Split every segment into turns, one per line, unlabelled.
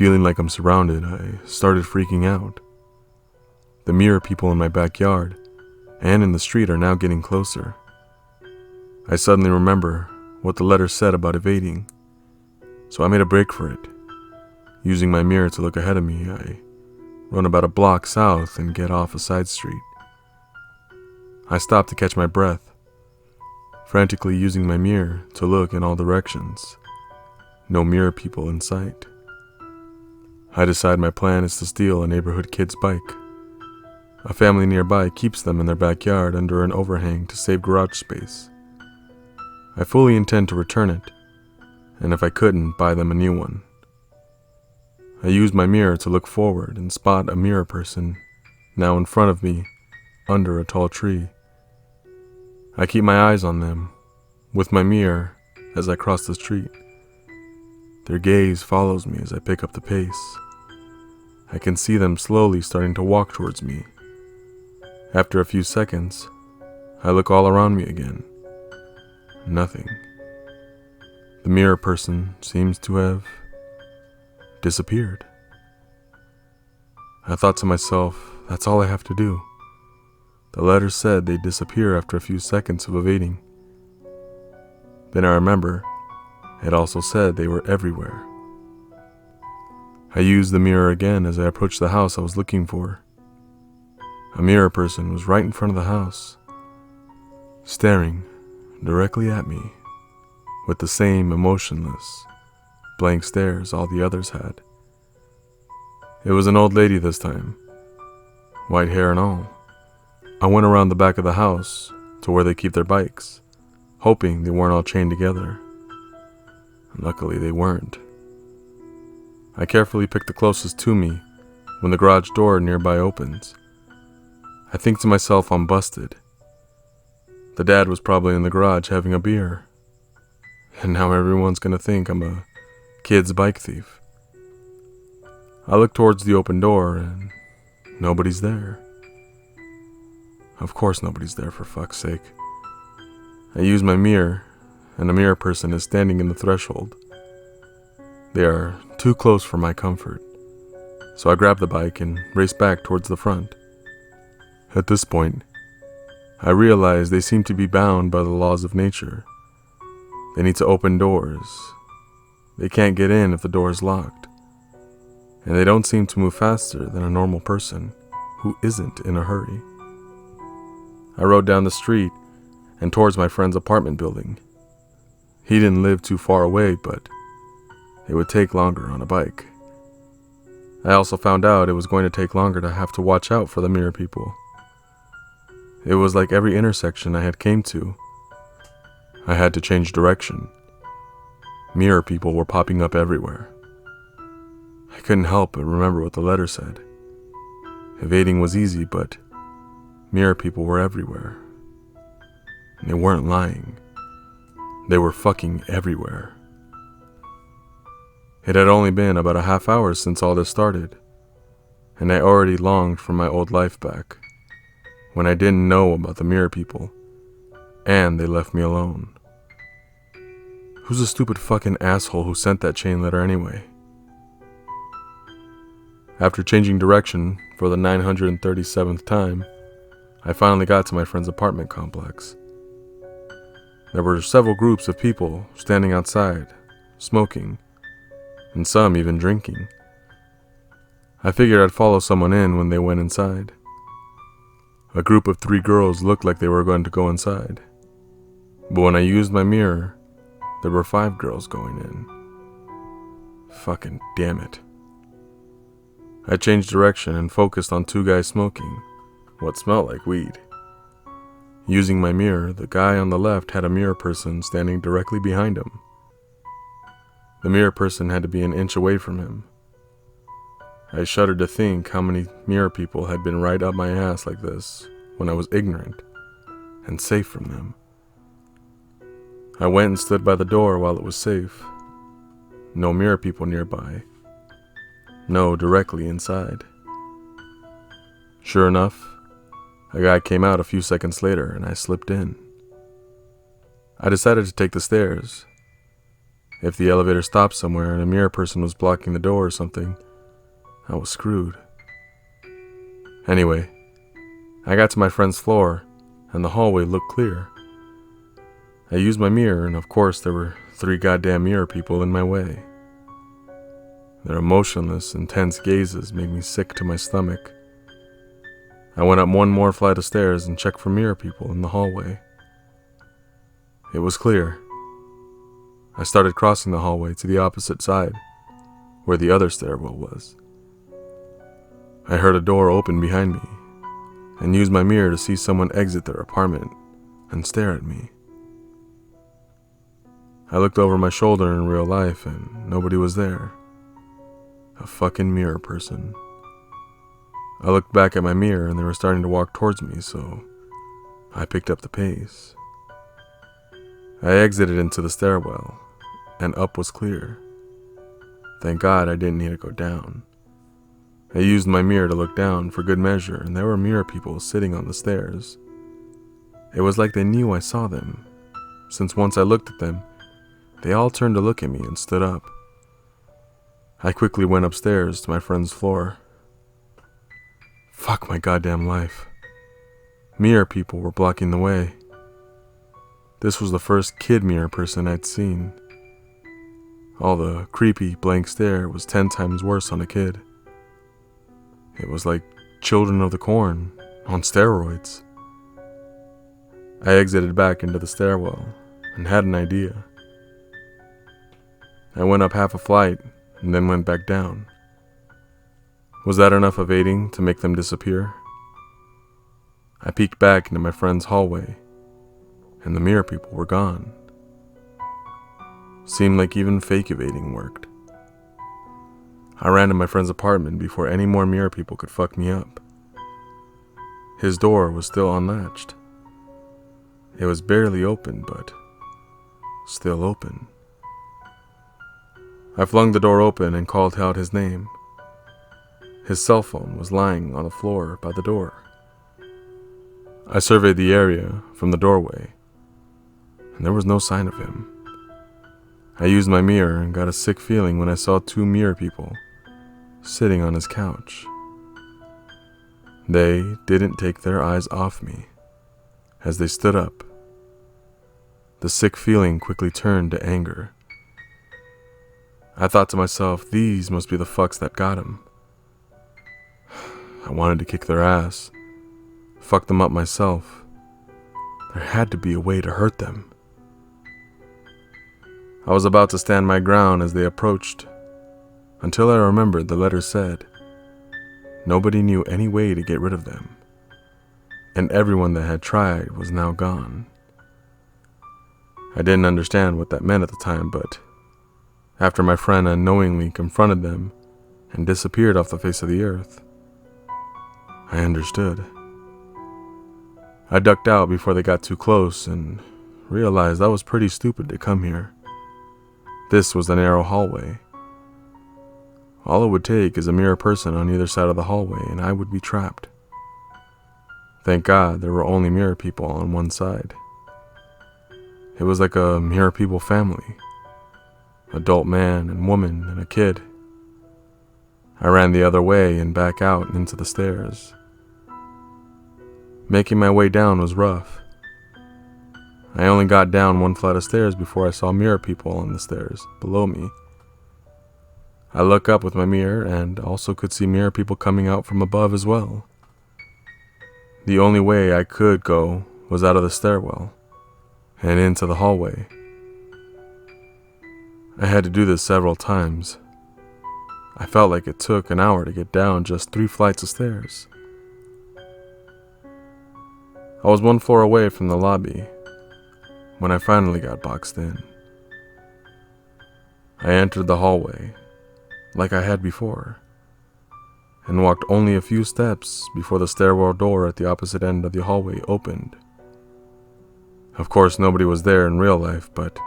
Feeling like I'm surrounded, I started freaking out. The mirror people in my backyard and in the street are now getting closer. I suddenly remember what the letter said about evading, so I made a break for it. Using my mirror to look ahead of me, I run about a block south and get off a side street. I stop to catch my breath, frantically using my mirror to look in all directions. No mirror people in sight. I decide my plan is to steal a neighborhood kid's bike. A family nearby keeps them in their backyard under an overhang to save garage space. I fully intend to return it, and if I couldn't, buy them a new one. I use my mirror to look forward and spot a mirror person now in front of me under a tall tree. I keep my eyes on them with my mirror as I cross the street. Their gaze follows me as I pick up the pace. I can see them slowly starting to walk towards me. After a few seconds, I look all around me again. Nothing. The mirror person seems to have disappeared. I thought to myself, that's all I have to do. The letter said they'd disappear after a few seconds of evading. Then I remember, it also said they were everywhere. I used the mirror again as I approached the house I was looking for. A mirror person was right in front of the house, staring directly at me with the same emotionless, blank stares all the others had. It was an old lady this time, white hair and all. I went around the back of the house to where they keep their bikes, hoping they weren't all chained together. Luckily, they weren't. I carefully pick the closest to me when the garage door nearby opens. I think to myself, I'm busted. The dad was probably in the garage having a beer, and now everyone's gonna think I'm a kid's bike thief. I look towards the open door and nobody's there. Of course nobody's there, for fuck's sake. I use my mirror, and a mirror person is standing in the threshold. They are too close for my comfort, so I grab the bike and race back towards the front. At this point, I realize they seem to be bound by the laws of nature. They need to open doors. They can't get in if the door is locked. And they don't seem to move faster than a normal person who isn't in a hurry. I rode down the street and towards my friend's apartment building. He didn't live too far away, but it would take longer on a bike. I also found out it was going to take longer to have to watch out for the mirror people. It was like every intersection I had came to, I had to change direction. Mirror people were popping up everywhere. I couldn't help but remember what the letter said. Evading was easy, but mirror people were everywhere. And they weren't lying. They were fucking everywhere. It had only been about a half hour since all this started, and I already longed for my old life back, when I didn't know about the mirror people, and they left me alone. Who's the stupid fucking asshole who sent that chain letter anyway? After changing direction for the 937th time, I finally got to my friend's apartment complex. There were several groups of people standing outside, smoking, and some even drinking. I figured I'd follow someone in when they went inside. A group of 3 girls looked like they were going to go inside, but when I used my mirror, there were 5 girls going in. Fucking damn it. I changed direction and focused on 2 guys smoking what smelled like weed. Using my mirror, the guy on the left had a mirror person standing directly behind him. The mirror person had to be an inch away from him. I shuddered to think how many mirror people had been right up my ass like this when I was ignorant and safe from them. I went and stood by the door while it was safe. No mirror people nearby. No directly inside. Sure enough, a guy came out a few seconds later and I slipped in. I decided to take the stairs. If the elevator stopped somewhere and a mirror person was blocking the door or something, I was screwed. Anyway, I got to my friend's floor, and the hallway looked clear. I used my mirror, and of course there were 3 goddamn mirror people in my way. Their emotionless, intense gazes made me sick to my stomach. I went up one more flight of stairs and checked for mirror people in the hallway. It was clear. I started crossing the hallway to the opposite side, where the other stairwell was. I heard a door open behind me, and used my mirror to see someone exit their apartment and stare at me. I looked over my shoulder in real life, and nobody was there. A fucking mirror person. I looked back at my mirror, and they were starting to walk towards me, so I picked up the pace. I exited into the stairwell, and up was clear. Thank God I didn't need to go down. I used my mirror to look down for good measure, and there were mirror people sitting on the stairs. It was like they knew I saw them, since once I looked at them, they all turned to look at me and stood up. I quickly went upstairs to my friend's floor. Fuck my goddamn life. Mirror people were blocking the way. This was the first kid mirror person I'd seen. All the creepy blank stare was 10 times worse on a kid. It was like Children of the Corn on steroids. I exited back into the stairwell and had an idea. I went up half a flight and then went back down. Was that enough evading to make them disappear? I peeked back into my friend's hallway, and the mirror people were gone. Seemed like even fake evading worked. I ran to my friend's apartment before any more mirror people could fuck me up. His door was still unlatched. It was barely open, but still open. I flung the door open and called out his name. His cell phone was lying on the floor by the door. I surveyed the area from the doorway, and there was no sign of him. I used my mirror and got a sick feeling when I saw 2 mirror people sitting on his couch. They didn't take their eyes off me as they stood up. The sick feeling quickly turned to anger. I thought to myself, these must be the fucks that got him. I wanted to kick their ass, fuck them up myself. There had to be a way to hurt them. I was about to stand my ground as they approached, until I remembered the letter said, nobody knew any way to get rid of them, and everyone that had tried was now gone. I didn't understand what that meant at the time, but after my friend unknowingly confronted them and disappeared off the face of the earth, I understood. I ducked out before they got too close and realized I was pretty stupid to come here. This was a narrow hallway. All it would take is a mirror person on either side of the hallway and I would be trapped. Thank God there were only mirror people on one side. It was like a mirror people family. Adult man and woman and a kid. I ran the other way and back out and into the stairs. Making my way down was rough. I only got down 1 flight of stairs before I saw mirror people on the stairs below me. I looked up with my mirror and also could see mirror people coming out from above as well. The only way I could go was out of the stairwell and into the hallway. I had to do this several times. I felt like it took an hour to get down just 3 flights of stairs. I was 1 floor away from the lobby when I finally got boxed in. I entered the hallway like I had before and walked only a few steps before the stairwell door at the opposite end of the hallway opened. Of course, nobody was there in real life, but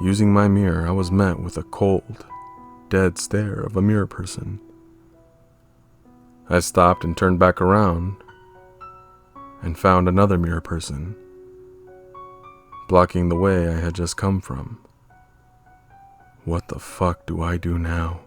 using my mirror, I was met with a cold, dead stare of a mirror person. I stopped and turned back around and found another mirror person blocking the way I had just come from. What the fuck do I do now?